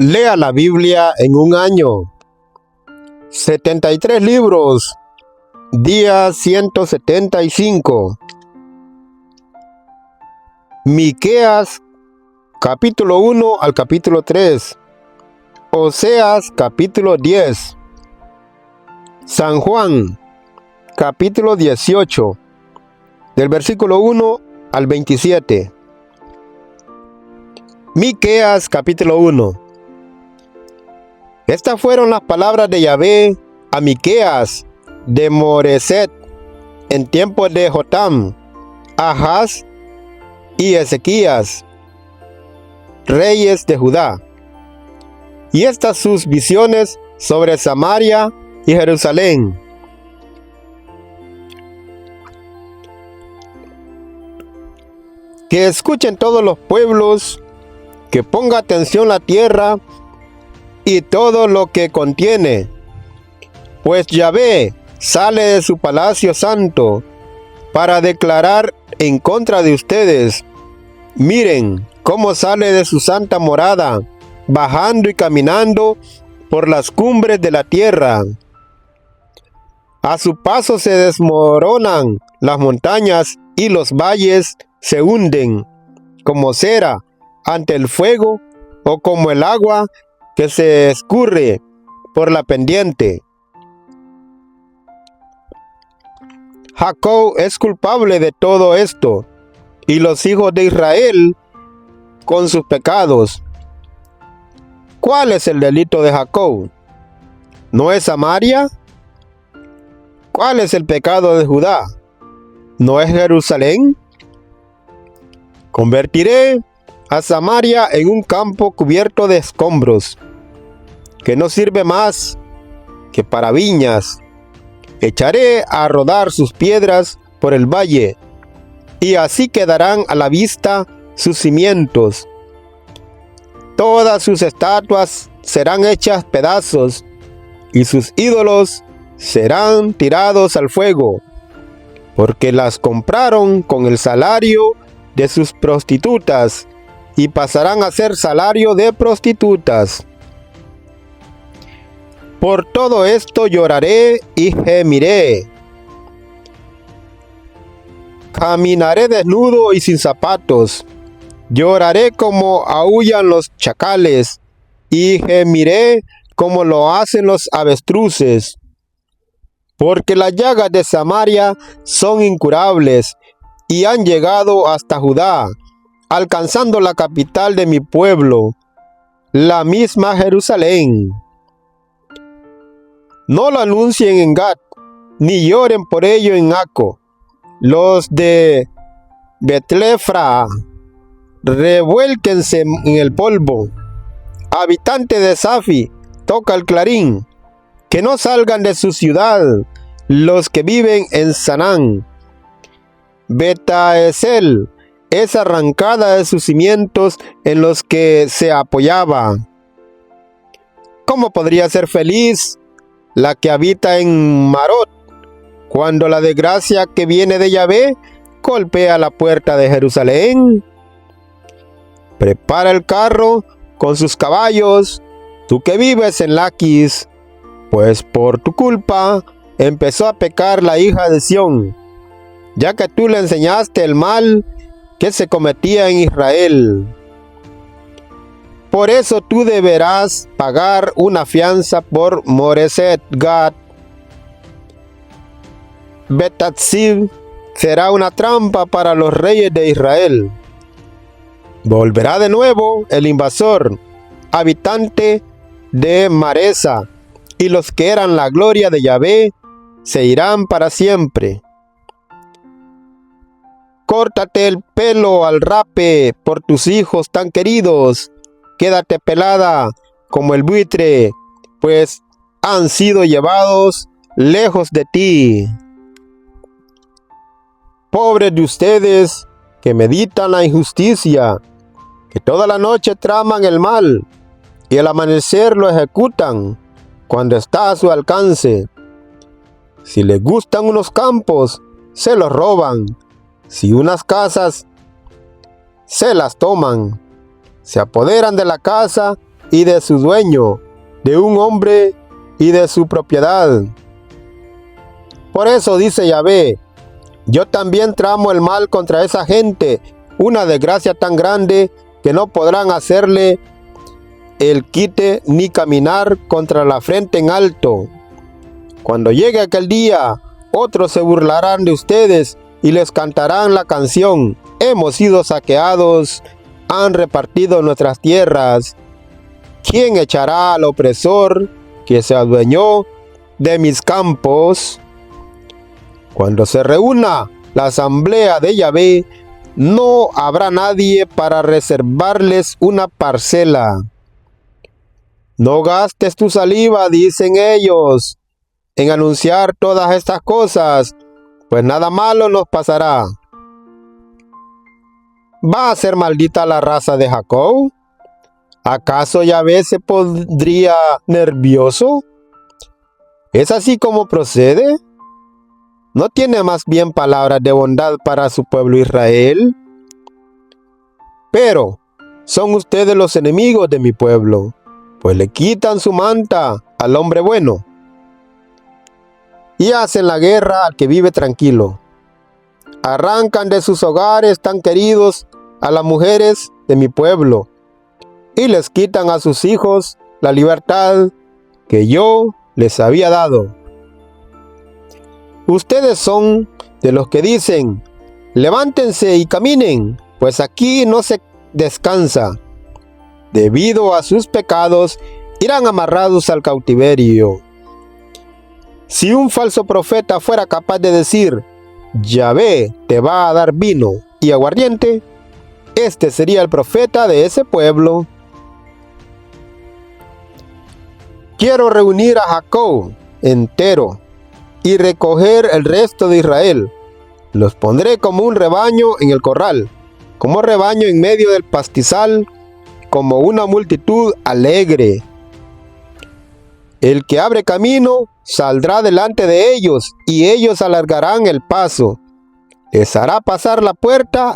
Lea la Biblia en un año. 73 libros. Día 175. Miqueas, capítulo 1 al capítulo 3. Oseas, capítulo 10. San Juan, capítulo 18, del versículo 1 al 27. Miqueas, capítulo 1. Estas fueron las palabras de Yahvé a Miqueas de Moreset en tiempos de Jotam, Ahaz y Ezequías, reyes de Judá. Y estas sus visiones sobre Samaria y Jerusalén. Que escuchen todos los pueblos, que ponga atención la tierra y todo lo que contiene, pues Yahvé sale de su palacio santo para declarar en contra de ustedes. Miren cómo sale de su santa morada, bajando y caminando por las cumbres de la tierra. A su paso se desmoronan las montañas y los valles se hunden como cera ante el fuego o como el agua que se escurre por la pendiente. Jacob es culpable de todo esto, y los hijos de Israel con sus pecados. ¿Cuál es el delito de Jacob? ¿No es Samaria? ¿Cuál es el pecado de Judá? ¿No es Jerusalén? Convertiré a Samaria en un campo cubierto de escombros, que no sirve más que para viñas. Echaré a rodar sus piedras por el valle, y así quedarán a la vista sus cimientos. Todas sus estatuas serán hechas pedazos, y sus ídolos serán tirados al fuego, porque las compraron con el salario de sus prostitutas, y pasarán a ser salario de prostitutas. Por todo esto lloraré y gemiré. Caminaré desnudo y sin zapatos. Lloraré como aúllan los chacales, y gemiré como lo hacen los avestruces. Porque las llagas de Samaria son incurables, y han llegado hasta Judá, alcanzando la capital de mi pueblo, la misma Jerusalén. No lo anuncien en Gat, ni lloren por ello en Aco. Los de Betlefra, revuélquense en el polvo. Habitante de Safi, toca el clarín. Que no salgan de su ciudad los que viven en Sanán. Betaesel es arrancada de sus cimientos en los que se apoyaba. ¿Cómo podría ser feliz la que habita en Marot, cuando la desgracia que viene de Yahvé golpea la puerta de Jerusalén? Prepara el carro con sus caballos, tú que vives en Laquis, pues por tu culpa empezó a pecar la hija de Sión, ya que tú le enseñaste el mal que se cometía en Israel. Por eso tú deberás pagar una fianza por Moreset Gat. Betatzib será una trampa para los reyes de Israel. Volverá de nuevo el invasor, habitante de Maresa, y los que eran la gloria de Yahvé se irán para siempre. Córtate el pelo al rape por tus hijos tan queridos. Quédate pelada como el buitre, pues han sido llevados lejos de ti. Pobres de ustedes que meditan la injusticia, que toda la noche traman el mal, y al amanecer lo ejecutan cuando está a su alcance. Si les gustan unos campos, se los roban. Si unas casas, se las toman. Se apoderan de la casa y de su dueño, de un hombre y de su propiedad. Por eso dice Yahvé: yo también tramo el mal contra esa gente, una desgracia tan grande que no podrán hacerle el quite ni caminar contra la frente en alto. Cuando llegue aquel día, otros se burlarán de ustedes y les cantarán la canción: hemos sido saqueados, han repartido nuestras tierras. ¿Quién echará al opresor que se adueñó de mis campos? Cuando se reúna la asamblea de Yahvé, no habrá nadie para reservarles una parcela. No gastes tu saliva, dicen ellos, en anunciar todas estas cosas, pues nada malo nos pasará. ¿Va a ser maldita la raza de Jacob? ¿Acaso Yahvé se pondría nervioso? ¿Es así como procede? ¿No tiene más bien palabras de bondad para su pueblo Israel? Pero son ustedes los enemigos de mi pueblo, pues le quitan su manta al hombre bueno y hacen la guerra al que vive tranquilo. Arrancan de sus hogares tan queridos a las mujeres de mi pueblo y les quitan a sus hijos la libertad que yo les había dado. Ustedes son de los que dicen: levántense y caminen, pues aquí no se descansa. Debido a sus pecados, irán amarrados al cautiverio. Si un falso profeta fuera capaz de decir: Yahvé te va a dar vino y aguardiente, este sería el profeta de ese pueblo. Quiero reunir a Jacob entero y recoger el resto de Israel. Los pondré como un rebaño en el corral, como rebaño en medio del pastizal, como una multitud alegre. El que abre camino saldrá delante de ellos, y ellos alargarán el paso. Les hará pasar la puerta,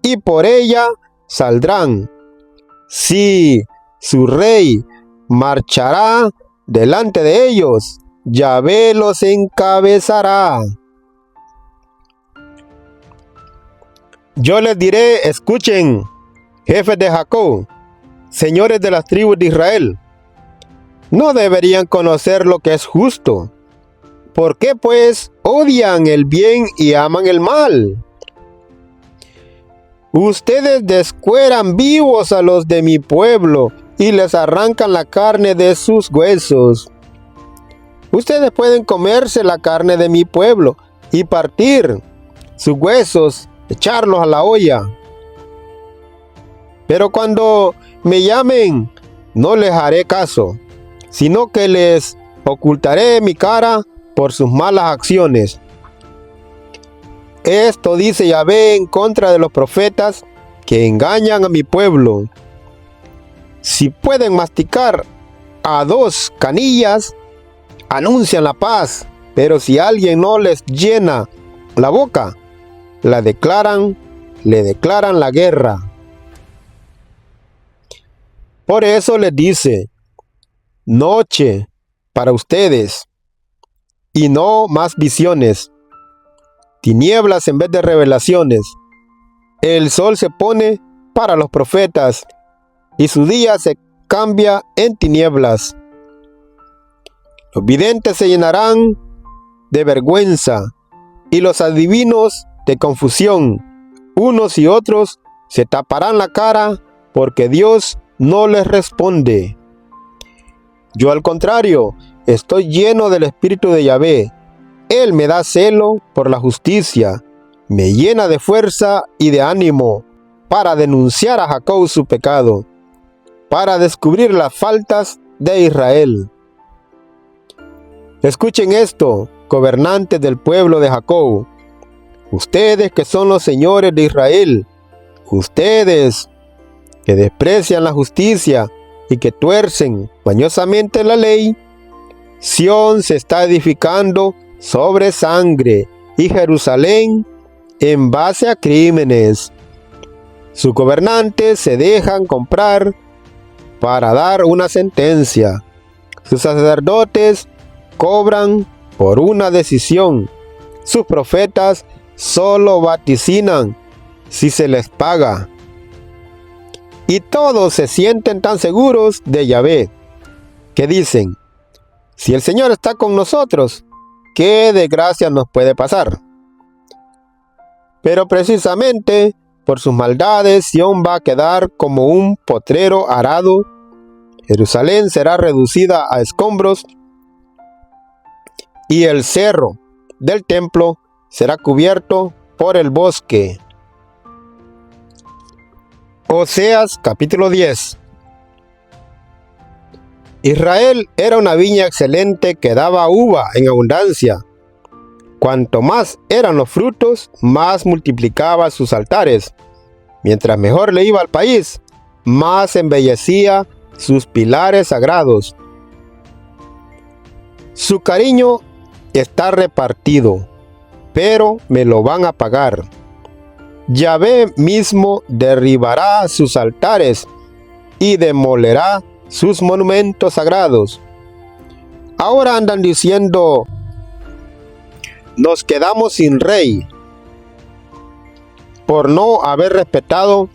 y por ella saldrán. Sí, su rey marchará delante de ellos. Yahvé los encabezará. Yo les diré: escuchen, jefes de Jacob, señores de las tribus de Israel. ¿No deberían conocer lo que es justo? ¿Por qué pues odian el bien y aman el mal? Ustedes descueran vivos a los de mi pueblo y les arrancan la carne de sus huesos. Ustedes pueden comerse la carne de mi pueblo y partir sus huesos, echarlos a la olla. Pero cuando me llamen, no les haré caso, sino que les ocultaré mi cara por sus malas acciones. Esto dice Yahvé en contra de los profetas que engañan a mi pueblo. Si pueden masticar a dos canillas, anuncian la paz, pero si alguien no les llena la boca, le declaran la guerra. Por eso les dice: noche para ustedes, y no más visiones, tinieblas en vez de revelaciones. El sol se pone para los profetas, y su día se cambia en tinieblas. Los videntes se llenarán de vergüenza, y los adivinos de confusión. Unos y otros se taparán la cara, porque Dios no les responde. Yo, al contrario, estoy lleno del Espíritu de Yahvé. Él me da celo por la justicia, me llena de fuerza y de ánimo para denunciar a Jacob su pecado, para descubrir las faltas de Israel. Escuchen esto, gobernantes del pueblo de Jacob, ustedes que son los señores de Israel, ustedes que desprecian la justicia y que tuercen mañosamente la ley. Sión se está edificando sobre sangre y Jerusalén en base a crímenes. Sus gobernantes se dejan comprar para dar una sentencia. Sus sacerdotes cobran por una decisión. Sus profetas solo vaticinan si se les paga. Y todos se sienten tan seguros de Yahvé que dicen: si el Señor está con nosotros, ¿qué desgracia nos puede pasar? Pero precisamente por sus maldades, Sión va a quedar como un potrero arado. Jerusalén será reducida a escombros y el cerro del templo será cubierto por el bosque. Oseas capítulo 10. Israel era una viña excelente que daba uva en abundancia. Cuanto más eran los frutos, más multiplicaba sus altares. Mientras mejor le iba al país, más embellecía sus pilares sagrados. Su cariño está repartido, pero me lo van a pagar. Yahvé mismo derribará sus altares y demolerá sus monumentos sagrados. Ahora andan diciendo: nos quedamos sin rey por no haber respetado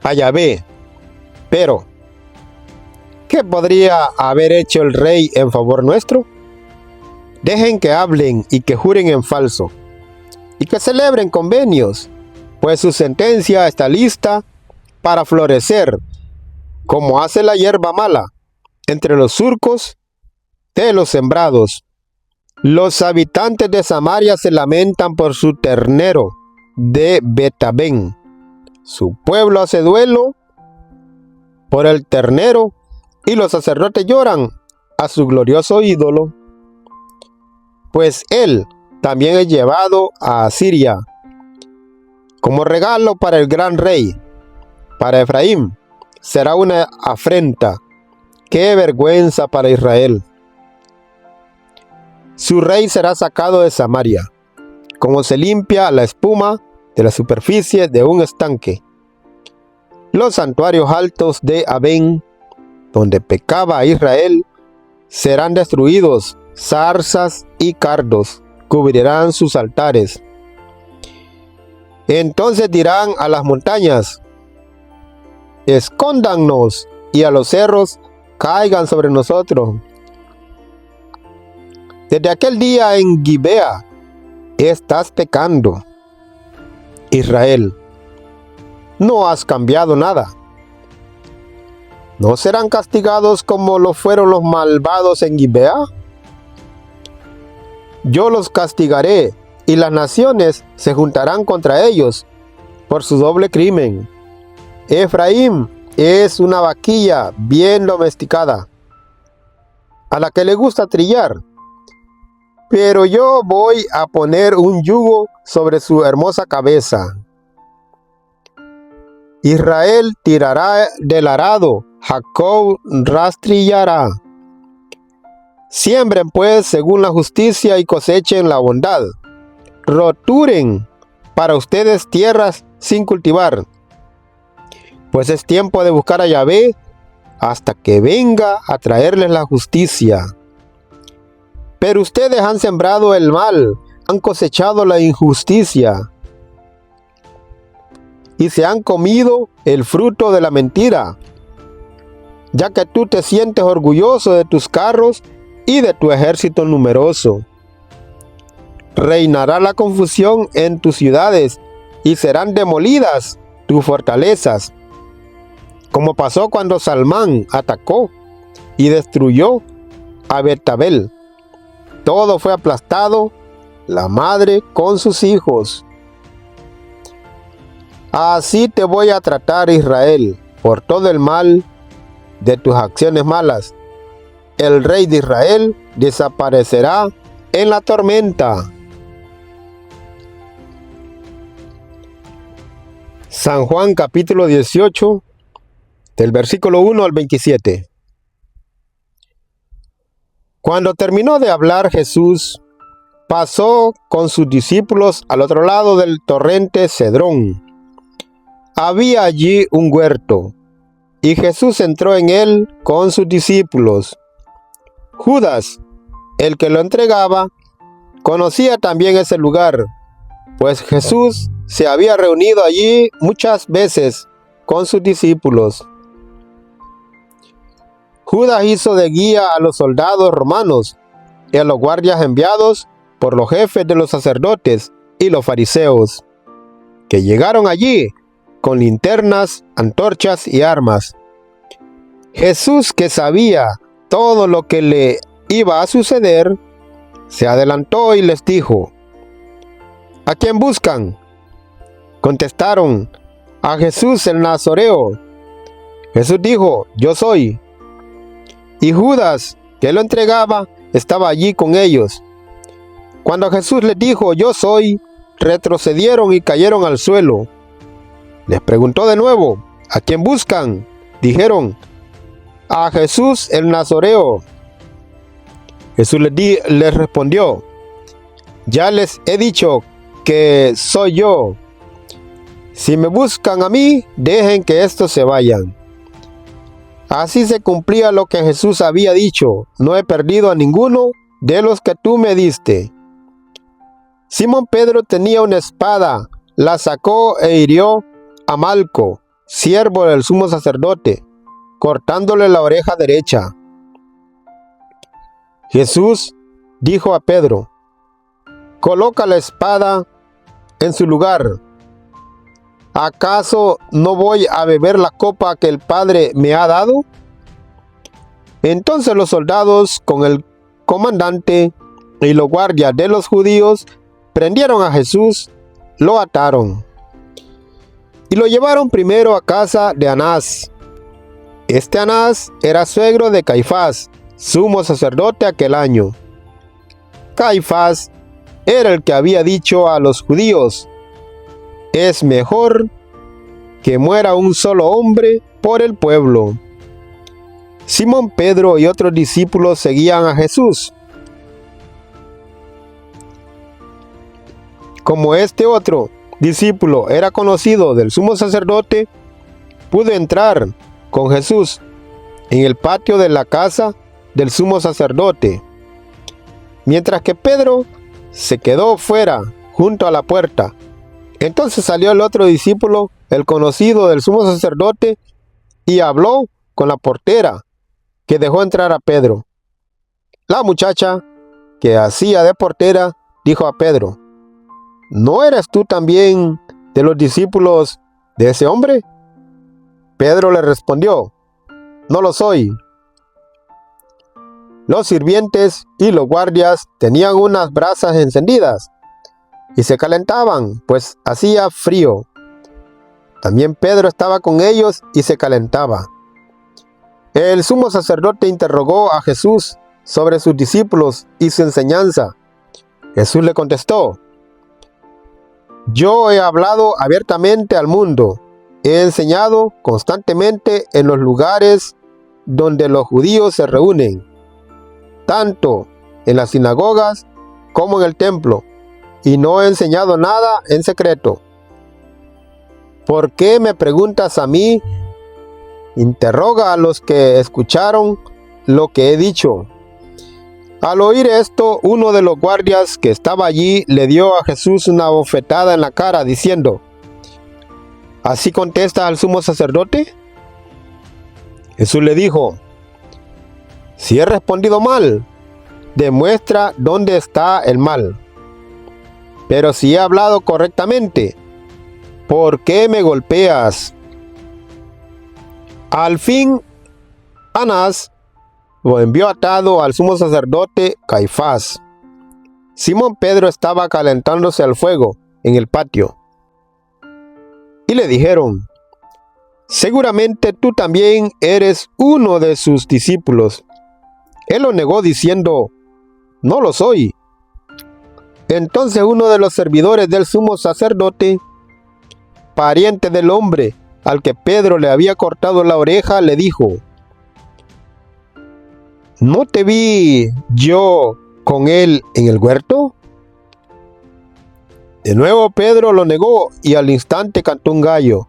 a Yahvé. Pero, ¿qué podría haber hecho el rey en favor nuestro? Dejen que hablen y que juren en falso, y que celebren convenios, pues su sentencia está lista para florecer, como hace la hierba mala, entre los surcos de los sembrados. Los habitantes de Samaria se lamentan por su ternero de Betabén. Su pueblo hace duelo por el ternero, y los sacerdotes lloran a su glorioso ídolo, pues él también es llevado a Asiria como regalo para el gran rey. Para Efraín será una afrenta. ¡Qué vergüenza para Israel! Su rey será sacado de Samaria, como se limpia la espuma de la superficie de un estanque. Los santuarios altos de Abén, donde pecaba Israel, serán destruidos. Zarzas y cardos cubrirán sus altares. Entonces dirán a las montañas: escóndannos, y a los cerros: caigan sobre nosotros. Desde aquel día en Gibea estás pecando, Israel. No has cambiado nada. ¿No serán castigados como lo fueron los malvados en Gibea? Yo los castigaré, y las naciones se juntarán contra ellos por su doble crimen. Efraín es una vaquilla bien domesticada, a la que le gusta trillar. Pero yo voy a poner un yugo sobre su hermosa cabeza. Israel tirará del arado, Jacob rastrillará. Siembren pues según la justicia y cosechen la bondad. Roturen para ustedes tierras sin cultivar, pues es tiempo de buscar a Yahvé hasta que venga a traerles la justicia. Pero ustedes han sembrado el mal, han cosechado la injusticia, y se han comido el fruto de la mentira, ya que tú te sientes orgulloso de tus carros y de tu ejército numeroso. Reinará la confusión en tus ciudades, y serán demolidas tus fortalezas, como pasó cuando Salmán atacó y destruyó a Betabel. Todo fue aplastado, la madre con sus hijos. Así te voy a tratar, Israel, por todo el mal de tus acciones malas. El rey de Israel desaparecerá en la tormenta. San Juan capítulo 18, del versículo 1 al 27. Cuando terminó de hablar Jesús, pasó con sus discípulos al otro lado del torrente Cedrón. Había allí un huerto, y Jesús entró en él con sus discípulos. Judas, el que lo entregaba, conocía también ese lugar, pues Jesús se había reunido allí muchas veces con sus discípulos. Judas hizo de guía a los soldados romanos y a los guardias enviados por los jefes de los sacerdotes y los fariseos, que llegaron allí con linternas, antorchas y armas. Jesús, que sabía todo lo que le iba a suceder, se adelantó y les dijo: ¿A quién buscan? Contestaron: a Jesús el Nazareo. Jesús dijo: yo soy. Y Judas, que lo entregaba, estaba allí con ellos. Cuando Jesús les dijo: yo soy, retrocedieron y cayeron al suelo. Les preguntó de nuevo: ¿a quién buscan? Dijeron: a Jesús el Nazareo. Jesús les respondió: ya les he dicho que soy yo. Si me buscan a mí, dejen que estos se vayan. Así se cumplía lo que Jesús había dicho: no he perdido a ninguno de los que tú me diste. Simón Pedro tenía una espada, la sacó e hirió a Malco, siervo del sumo sacerdote, cortándole la oreja derecha. Jesús dijo a Pedro: coloca la espada en su lugar. ¿Acaso no voy a beber la copa que el Padre me ha dado? Entonces los soldados, con el comandante y los guardias de los judíos, prendieron a Jesús, lo ataron y lo llevaron primero a casa de Anás. Este Anás era suegro de Caifás, sumo sacerdote aquel año. Caifás era el que había dicho a los judíos: es mejor que muera un solo hombre por el pueblo. Simón Pedro y otros discípulos seguían a Jesús. Como este otro discípulo era conocido del sumo sacerdote, pudo entrar con Jesús en el patio de la casa del sumo sacerdote, mientras que Pedro se quedó fuera junto a la puerta. Entonces salió el otro discípulo, el conocido del sumo sacerdote, y habló con la portera, que dejó entrar a Pedro. La muchacha, que hacía de portera, dijo a Pedro: ¿no eres tú también de los discípulos de ese hombre? Pedro le respondió: no lo soy. Los sirvientes y los guardias tenían unas brasas encendidas y se calentaban, pues hacía frío. También Pedro estaba con ellos y se calentaba. El sumo sacerdote interrogó a Jesús sobre sus discípulos y su enseñanza. Jesús le contestó: yo he hablado abiertamente al mundo. He enseñado constantemente en los lugares donde los judíos se reúnen, tanto en las sinagogas como en el templo, y no he enseñado nada en secreto. ¿Por qué me preguntas a mí? Interroga a los que escucharon lo que he dicho. Al oír esto, uno de los guardias que estaba allí le dio a Jesús una bofetada en la cara, diciendo: ¿así contestas al sumo sacerdote? Jesús le dijo: si he respondido mal, demuestra dónde está el mal. Pero si he hablado correctamente, ¿por qué me golpeas? Al fin, Anás lo envió atado al sumo sacerdote Caifás. Simón Pedro estaba calentándose al fuego en el patio. Y le dijeron: seguramente tú también eres uno de sus discípulos. Él lo negó diciendo: no lo soy. Entonces uno de los servidores del sumo sacerdote, pariente del hombre al que Pedro le había cortado la oreja, le dijo: ¿no te vi yo con él en el huerto? De nuevo Pedro lo negó y al instante cantó un gallo.